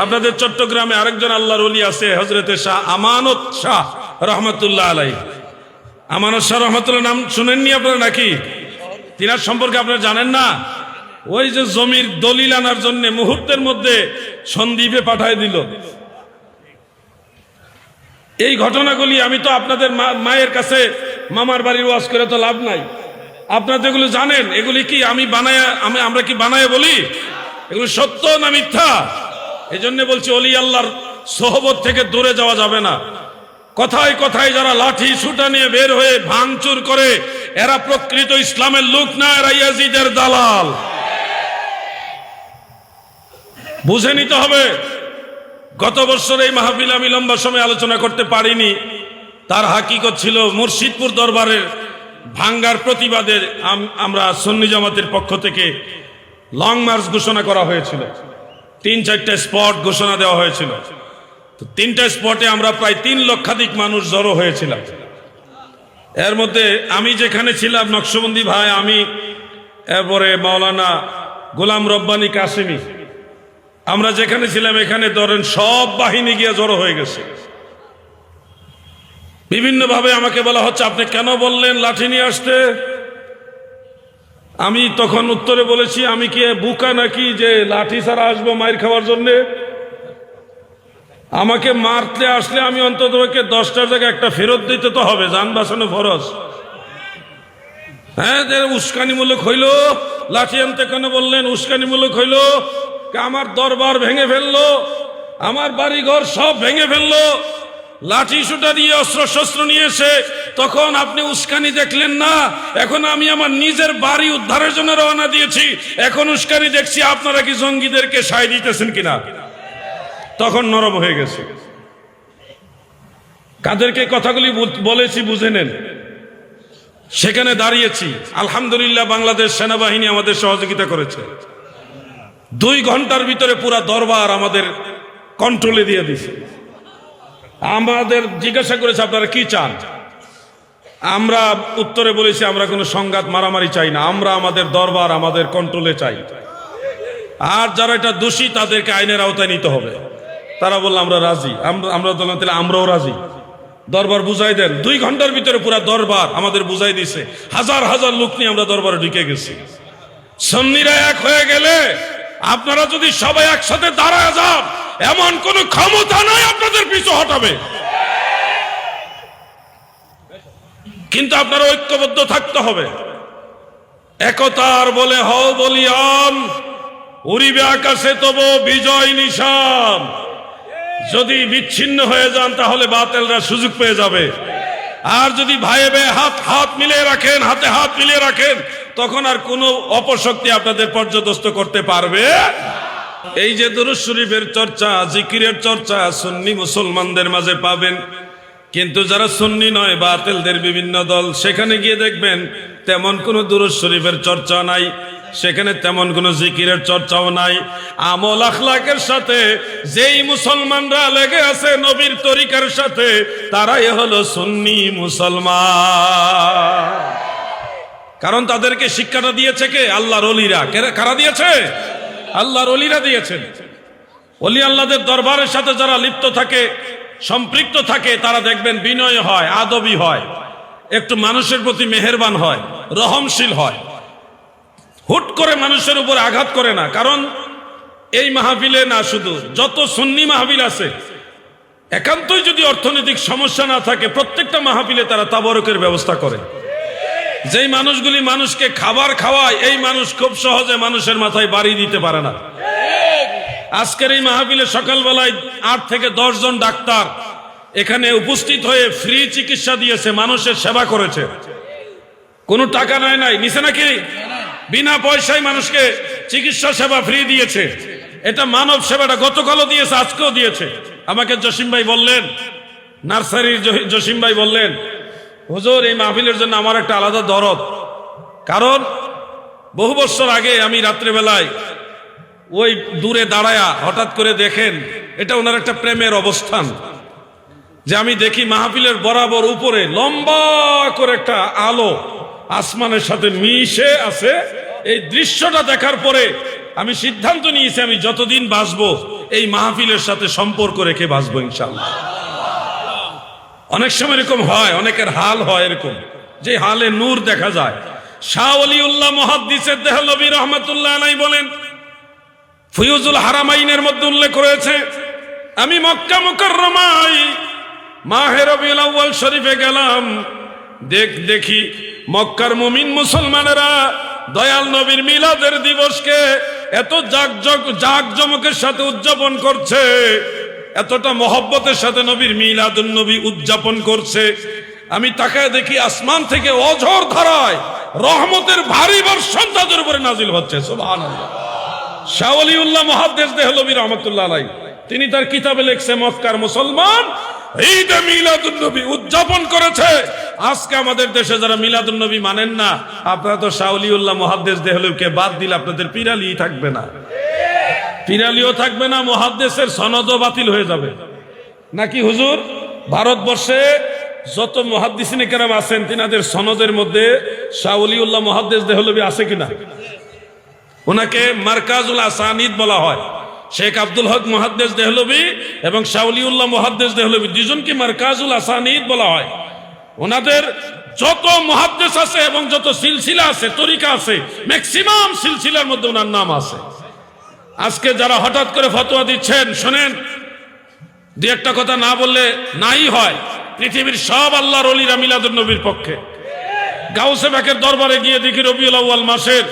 আপনাদের চট্টগ্রামে আরেকজন আল্লাহর ওলি আছে, হযরতে শাহ আমানত শাহ রহমতুল্লাহ আলাইহি। আমানত শাহ রহমতুল্লাহ নাম শুনেননি আপনারা নাকি? তিনার সম্পর্কে আপনারা জানেন না? ওই যে জমির দলিল আনার জন্য মুহূর্তের মধ্যে সন্দ্বীপে পাঠায় দিল। এই ঘটনাগুলি আমি তো আপনাদের মায়ের কাছে মামার বাড়ির ওয়াজ করে তো লাভ নাই। আপনারা যেগুলো জানেন এগুলি কি আমরা কি বানায় বলি? এগুলো সত্য না মিথ্যা? এই জন্য বলছি ওলি আল্লাহর সোহবত থেকে দূরে যাওয়া যাবে না। কথায় কথায় যারা লাঠি ছুটা নিয়ে বের হয়ে ভাঙচুর করে, এরা প্রকৃত ইসলামের লোক না, এরা ইয়াজিদের দালাল। বুঝে নিতে হবে। গত বছর এই মাহফিল আমি লম্বা সময় আলোচনা করতে পারিনি। তার হাকিকত ছিল মুর্শিদপুর দরবারের ভাঙ্গার প্রতিবাদে আমরা সুন্নি জামাতের পক্ষ থেকে লং মার্চ ঘোষণা করা হয়েছিল। 3-4টা স্পট ঘোষণা দেওয়া হয়েছিল। তো 3টা স্পটে আমরা প্রায় 3 লক্ষাধিক মানুষ জড়ো হয়েছিলাম। এর মধ্যে আমি যেখানে ছিলাম, নকশবন্দি ভাই, আমি, এরপরে মাওলানা গোলাম রব্বানী কাসেমি, আমরা যেখানে ছিলাম এখানে ধরেন সব বাহিনী গিয়ে জড়ো হয়ে গেছে। বিভিন্ন ভাবে আমাকে বলা হচ্ছে, আপনি কেন বললেন লাঠি নিয়ে আসতে? আমি তখন উত্তরে বলেছি, আমি কি বুকা নাকি যে লাঠি ছাড়া আসবো মায়ের খাওয়ার জন্যে? আমাকে মারতে আসলে আমি অন্তত 10টার জায়গায় একটা ফেরত দিতে তো হবে, জান বাঁচানো ফরজ। হ্যাঁ, উস্কানিমূলক হইল। লাঠি আনতে কেন বললেন? উস্কানিমূলক হইল। আমার দরবার ভেঙে ফেললো, আমার বাড়ি ঘর সব ভেঙে ফেললো, লাঠি সুটা দিয়ে অস্ত্র শস্ত্র নিয়ে এসে তখন আপনি উস্কানি দেখলেন না। এখন আমি আমার নিজের বাড়ি উদ্ধারের জন্য রওনা দিয়েছি, এখন উস্কানি দেখছি আপনারা কি জঙ্গিদেরকে সায় দিতেছেন কিনা। তখন নরম হয়ে গেছে। কাদেরকে কথাগুলি বলেছি বুঝে নেন। সেখানে দাঁড়িয়েছি, আলহামদুলিল্লাহ বাংলাদেশ সেনাবাহিনী আমাদের সহযোগিতা করেছে। 2 ঘন্টার ভিতরে পুরা দরবার আমাদের কন্ট্রোলে দিয়ে দিছে। আমাদের জিজ্ঞাসা করেছে আপনারা কি চান? আমরা উত্তরে বলেছি আমরা কোনো সংঘাত মারামারি চাই না, আমরা আমাদের দরবার আমাদের কন্ট্রোলে চাই। আর যারা এটা দোষী তাদেরকে আইনের আওতায় নিতে হবে। তারা বলল আমরা রাজি। আমরা বললাম তাহলে আমরাও রাজি, দরবার বুঝাই দেন। 2 ঘন্টার ভিতরে পুরা দরবার আমাদের বুঝাই দিছে। হাজার হাজার লোক নিয়ে আমরা দরবারে ঢুকে গেছি। সুন্নিরা এক হয়ে গেলে, আপনারা যদি সবাই একসাথে দাঁড়ায় যান, এমন কোন ক্ষমতা নাই আপনাদের পিছু হটাবে। কিন্তু আপনারা ঐক্যবদ্ধ থাকতে হবে। একতার বলে হও বলিয়ান, উড়িবে আকাশে তবু বিজয় নিশান। যদি বিচ্ছিন্ন হয়ে যান তাহলে বাতিলরা সুযোগ পেয়ে যাবে। আর যদি ভাইয়ে ভাইয়ে হাত মিলিয়ে রাখেন, হাতে হাত মিলিয়ে রাখেন, তখন আর কোনো অপশক্তি আপনাদের পর্যদস্ত করতে পারবে। এই যে দুরূদ শরীফের চর্চা, জিকিরের চর্চা সুন্নি মুসলমানদের মাঝে পাবেন, কিন্তু যারা সুন্নি নয়, বাতিলদের বিভিন্ন দল, সেখানে গিয়ে দেখবেন তেমন কোনো দুরূদ শরীফের চর্চা নাই, সেখানে তেমন কোনো জিকিরের চর্চাও নাই। আমল আখলাকের সাথে যেই মুসলমানরা লেগে আছে নবীর তরিকার সাথে, তারাই হলো সুন্নি মুসলমান। কারণ তাদেরকে শিক্ষাটা দিয়েছে কে? আল্লাহর ওলিরা। কারা দিয়েছে? আল্লাহর ওলিরা দিয়েছেন। ওলি আল্লাহদের দরবারের সাথে যারা লিপ্ত থাকে, সম্পৃক্ত থাকে, তারা দেখবেন বিনয় হয়, আদবী হয়, একটু মানুষের প্রতি মেহেরবান হয়, রহমশীল হয়, হুট করে মানুষের উপর আঘাত করে না। কারণ এই মাহফিলে না, শুধু যত সুন্নি মাহফিল আছে, একান্তই যদি অর্থনৈতিক সমস্যা না থাকে, প্রত্যেকটা মাহফিলে তারা তাবরকের ব্যবস্থা করে। যেই মানুষগুলি মানুষকে খাবার খাওয়ায়, এই মানুষ খুব সহজে মানুষের মাথায় বাড়ি দিতে পারে না। আজকের এই মাহফিলে সকালবেলায় 8 থেকে 10 জন ডাক্তার এখানে উপস্থিত হয়ে ফ্রি চিকিৎসা দিয়েছে, মানুষের সেবা করেছে, কোনো টাকা নেয় নাই, নিছে নাকি? বিনা পয়সায় মানুষকে চিকিৎসা সেবা ফ্রি দিয়েছে। এটা মানব সেবাটা গতকালও দিয়েছে, আজকেও দিয়েছে। আমাকে জসিম ভাই বললেন, নার্সারির জসিম ভাই বললেন, হুজুর এই মাহফিলের জন্য আমার একটা আলাদা দরদ। কারণ বহু বছর আগে আমি রাত্রেবেলায় ওই দূরে দাঁড়ায়া হঠাৎ করে দেখেন, এটা ওনার একটা প্রেমের অবস্থান, যে আমি দেখি মাহফিলের বরাবর উপরে লম্বা করে একটা আলো আসমানের সাথে মিশে আছে, এই দৃশ্যটা দেখার পরে আমি সিদ্ধান্ত নিয়েছি আমি যতদিন বাঁচবো এই মাহফিলের সাথে সম্পর্ক রেখে বাঁচবো ইনশাআল্লাহ। অনেক সময় এরকম হয়, অনেকের হাল হয় এরকম যে হালে নূর দেখা যায়। শাহ ওলিউল্লাহ মুহাদ্দিসের দেহলভী রহমাতুল্লাহ আলাইহি বলেন, ফুয়ুজুল হারামাইনের মধ্যে উল্লেখ করেছে, আমি মক্কা মুকাররমায় মাহে রবিউল আউয়াল শরীফে গেলাম, দেখি মক্কার মুমিন মুসলমানেরা দয়াল নবীর মিলাদের দিবসকে এত জাঁকজমকের সাথে উদযাপন করছে, এতটা মহব্বতের সাথে নবীর মিলাদুন নবী উদযাপন করছে। আমি তাকায় দেখি আসমান থেকে অঝোর ধারায় রহমতের ভারী বর্ষণ তাদের উপরে নাজিল হচ্ছে। সুবহানাল্লাহ। শাহ ওলিউল্লাহ মুহাদ্দিস দেহলভী রাহমাতুল্লাহ আলাইহি তিনি তার কিতাবে লিখছে, মক্কার মুসলমান ঈদে মিলাদুন নবী উদযাপন করেছে। আজকে আমাদের দেশে যারা মিলাদুন নবী মানেন না, আপনারা তো শাহ ওলিউল্লাহ মুহাদ্দিস দেহলভীকে বাদ দিলে আপনাদের পিরালি থাকবে না, পিরালিও থাকবে না, মুহাদ্দিসের সনদও বাতিল হয়ে যাবে নাকি হুজুর? ভারতবর্ষে যত মুহাদ্দিসিনে কেরাম আছেন তিনাদের সনদের মধ্যে শাহ ওলিউল্লাহ মুহাদ্দিস দেহলভী আছে কিনা? ওনাকে মারকাজুল আসানিদ বলা হয়। শেখ আব্দুল হক মুহাদ্দিস দেহলভী এবং শাহ ওলিউল্লাহ মুহাদ্দিস দেহলভী দুজনকে মারকাজুল আসানিদ বলা হয়। ওনাদের যত মুহাদ্দিস আছে এবং যত সিলসিলা আছে, তরিকা আছে, ম্যাক্সিমাম সিলসিলার মধ্যে ওনার নাম আছে। আজকে যারা হঠাৎ করে ফতোয়া দিচ্ছেন, শোনেন, দুই একটা কথা না বললে নাই হয়। পৃথিবীর সব আল্লাহর ওলিরা মিলাদুন নবীর পক্ষে। গাউসে পাকের দরবারে গিয়ে দেখি রবিউল আউয়াল মাসের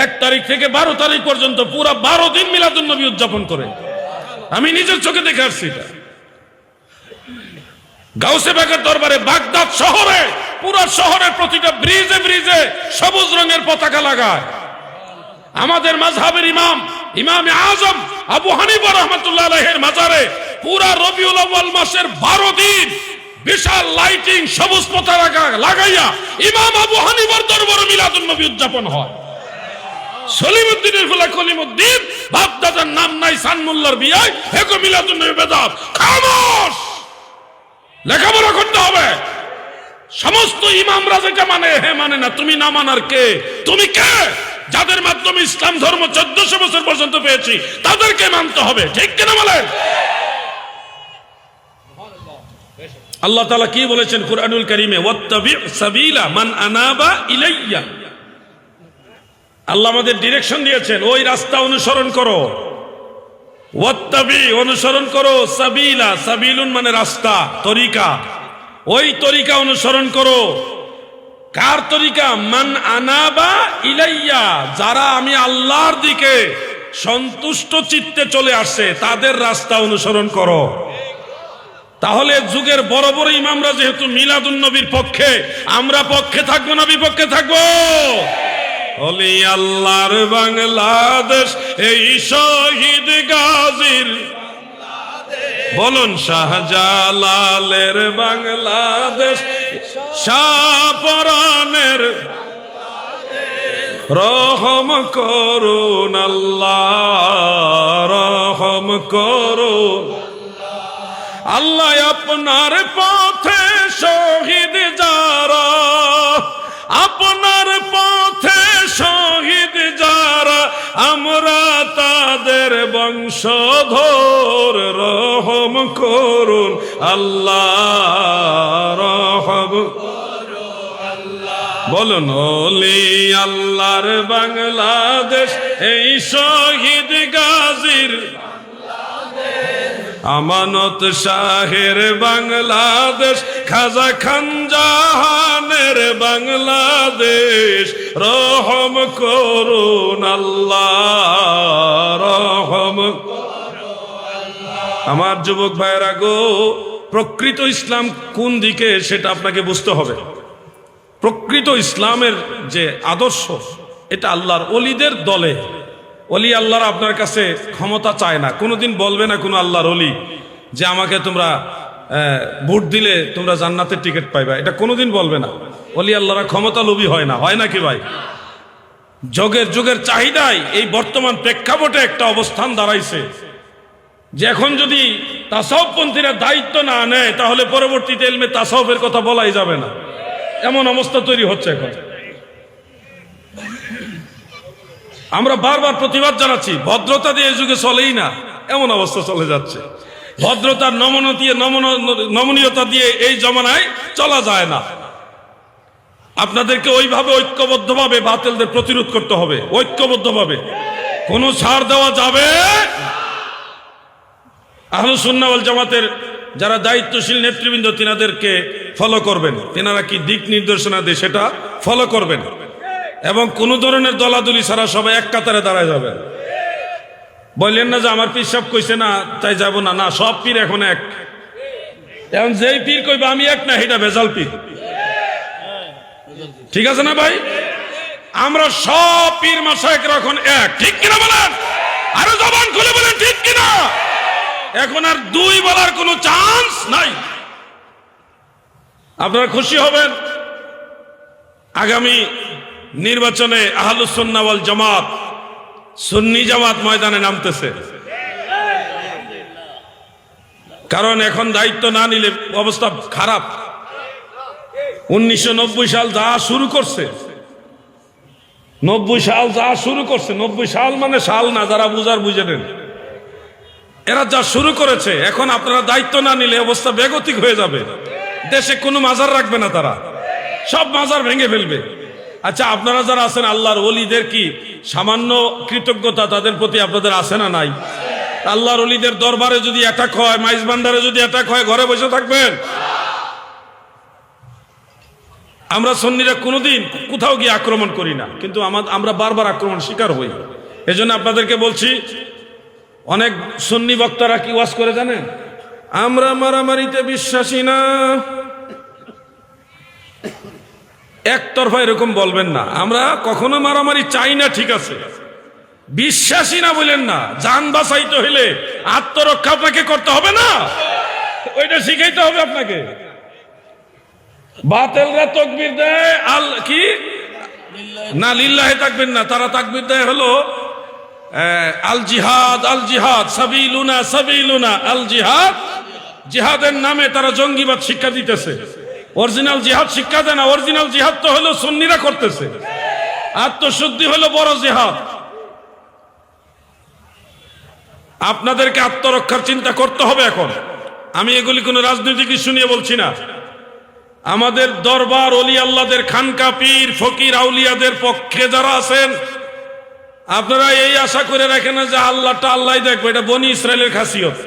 1 তারিখ থেকে 12 তারিখ পর্যন্ত পুরা 12 দিন মিলাদুন নবী উদযাপন করে। আমি নিজের চোখে দেখে আসছি এটা। গাউসে পাকের দরবারে বাগদাদ শহরে পুরা শহরের প্রতিটা ব্রিজে ব্রিজে সবুজ রঙের পতাকা লাগায়। আমাদের মাযহাবের ইমাম আযম আবু হানিফা রাহমাতুল্লাহ আলাইহির মাজারে পুরা রবিউল আউয়াল মাসের 12 দিন বিশাল লাইটিং সবুজ পতাকা লাগাইয়া ইমাম আবু হানিফার দরবারে মিলাদুন নবী উদযাপন হয়। সলিমউদ্দিনের ফুলা কলিমউদ্দিন বাপদাদার নাম নাই সানমুল্লাহর বিয়ায় হেকো মিলাদুন নবী বেদাত। খামোশ, লেখাপড়া করতে হবে। সমস্ত ইমামরা যেটা মানে হে মানে না, তুমি না মানার কে? তুমি কে? যাদের মাধ্যমে ইসলাম ধর্ম 1400 বছর পর্যন্ত পেয়েছি তাদেরকে মানতে হবে, ঠিক কিনা বলেন? আল্লাহ তাআলা কি বলেছেন কুরআনুল কারীমে, ওয়াত্তাবি সাবিলা মান আনাবা ইলাইয়া। আল্লাহ আমাদের ডিরেকশন দিয়েছেন, ওই রাস্তা অনুসরণ করো। ওয়াত্তাবি অনুসরণ করো, সাবিলা, সাবিলুন মানে রাস্তা, তরিকা, ওই তরিকা অনুসরণ করো। কার তরিকা? মান আনাবা ইলাইয়া, যারা আমি আল্লাহর দিকে সন্তুষ্ট চিত্তে চলে আসছে তাদের রাস্তা অনুসরণ করো। তাহলে যুগের বড় বড় ইমামরা যেহেতু মিলাদুন নবীর পক্ষে, আমরা পক্ষে থাকবো না বিপক্ষে থাকবো? ওলি আল্লাহর বাংলাদেশ এই শহীদ গাজীর, বলুন শাহজালালের বাংলাদেশ, শাহপরানের রহম করুন আল্লাহ, রহম করুন আল্লাহ। আপনার পথে শহীদ যারা, আপনার পথে শহীদ যারা, আমরা তাদের বংশধর, রহম করুন আল্লাহ, রহম বলুন। ওলি আল্লাহর বাংলাদেশ এই শহীদ গাজীর, আমানত শাহের বাংলাদেশ, খাজা খান জাহানের বাংলাদেশ, রহম করুন আল্লাহ, রহম। আমার যুবক ভাইয়েরা গো, প্রকৃত ইসলাম কোন দিকে সেটা আপনাকে বুঝতে হবে। প্রকৃত ইসলামের যে আদর্শ, এটা আল্লাহর ওলিদের দলে। ওলি আল্লাহর আপনার কাছে ক্ষমতা চায় না, কোনোদিন বলবে না কোনো আল্লাহর ওলি যে আমাকে তোমরা ভোট দিলে তোমরা জান্নাতের টিকিট পাইবা, এটা কোনোদিন বলবে না। ওলি আল্লাহরা ক্ষমতা লোভী হয় না, হয় নাকি ভাই? যুগের চাহিদায় এই বর্তমান প্রেক্ষাপটে একটা অবস্থান দাঁড়াইছে যে এখন যদি তাসাউফপন্থীরা দায়িত্ব না নেয় তাহলে পরবর্তীতে ইলমে তাসাউফের কথা বলাই যাবে না, এমন অবস্থা তৈরি হচ্ছে এখন। আমরা বারবার প্রতিবাদ জানাচ্ছি, ভদ্রতা দিয়ে এই যুগে চলেই না, এমন অবস্থা চলে যাচ্ছে। ভদ্রতার নমনীয়তা দিয়ে এই জমানায় চলা যায় না। আপনাদেরকে ওইভাবে ঐক্যবদ্ধভাবে বাতিলদের প্রতিরোধ করতে হবে, ঐক্যবদ্ধভাবে, কোনো ছাড় দেওয়া যাবে। আহলুস সুন্নাহ ওয়াল জামাতের যারা দায়িত্বশীল নেতৃবৃন্দ তিনাদেরকে ফলো করবেন, তিনারা কি দিক নির্দেশনা দেয় সেটা ফলো করবেন, এবং কোন ধরনের দলাদলি ছাড়া সবাই এক কাতারে দাঁড়ায় যাবেন। বললেন না যে আমার পীর সাহেব কইছে না তাই যাব না, না, সব পীর এখন এক। এখন যেই পীর কইবা আমি এক না, এটা ভেজাল পীর। ঠিক আছে না ভাই? আমরা সব পীর মাশায়েখরা এখন এক, ঠিক কিনা বলেন? আরো জবান খুলে বলেন ঠিক কিনা? এখন আর দুই বলার কোনো চান্স নাই। আপনারা খুশি হবেন, আগামী নির্বাচনে আহলুস সুন্নাহ ওয়াল জামাত, সুন্নি জামাত ময়দানে নামতেছে। কারণ এখন দায়িত্ব না নিলে অবস্থা খারাপ। 1990 সাল যা শুরু করছে, 90 সাল যা শুরু করছে, 90 সাল মানে সাল না, যারা বুঝার বুঝে নেন, এরা যা শুরু করেছে, এখন আপনারা দায়িত্ব না নিলে অবস্থা বেগতিক হয়ে যাবে। দেশে কোনো মাজার রাখবে না, তারা সব মাজার ভেঙে ফেলবে। আচ্ছা, আপনারা যারা আছেন আল্লাহর ওলিদের কি সামান্য কৃতজ্ঞতা তাদের প্রতি আপনাদের আছে না নাই? আল্লাহর ওলিদের দরবারে যদি অ্যাটাক হয়, মাইজ ভান্ডারে যদি অ্যাটাক হয়, ঘরে বসে থাকবেন? আমরা সুন্নিরা কোনোদিন কোথাও গিয়ে আক্রমণ করি না, কিন্তু আমরা বারবার আক্রমণ শিকার হই। এজন্য আপনাদেরকে বলছি, অনেক সুন্নি বক্তারা কি ওয়াজ করে জানেন? আমরা মারামারিতে বিশ্বাসী না। একতরফা এরকম বলবেন না, আমরা কখনো মারামারি চাই না, ঠিক আছে, বিশ্বাসী না বলেন না। জান বাঁচাইতে হইলে আত্মরক্ষা আপনাকে করতে হবে না? ওইটা শিখাইতে হবে আপনাকে। বাতিলরা তাকবীর দেয় কি না, লিল্লাহে তাকবীর না, তারা তাকবীর দেয় হলো আল জিহাদ, আল জিহাদ সাবিলুনা, সাবিলুনা আল জিহাদ। জিহাদের নামে তারা জঙ্গিবাদ শিক্ষা দিতেছে। অরিজিনাল জিহাদ শিক্ষা দেয় না। অরিজিনাল জিহাদ তো হলো সুন্নিরা করতেছে। আত্মশুদ্ধি হলো বড় জিহাদ। আপনাদেরকে আত্মরক্ষার চিন্তা করতে হবে এখন। আমি এগুলি কোনো রাজনৈতিক ইস্যু নিয়ে বলছি না। আমাদের দরবার ওলি আল্লাহদের, খানকা, পীর, ফকির, আউলিয়াদের পক্ষে যারা আছেন, আপনারা এই আশা করে রাখেন না যে আল্লাহটা আল্লাহ দেখবে। এটা বনি ইসরায়েলের খাসিয়ত।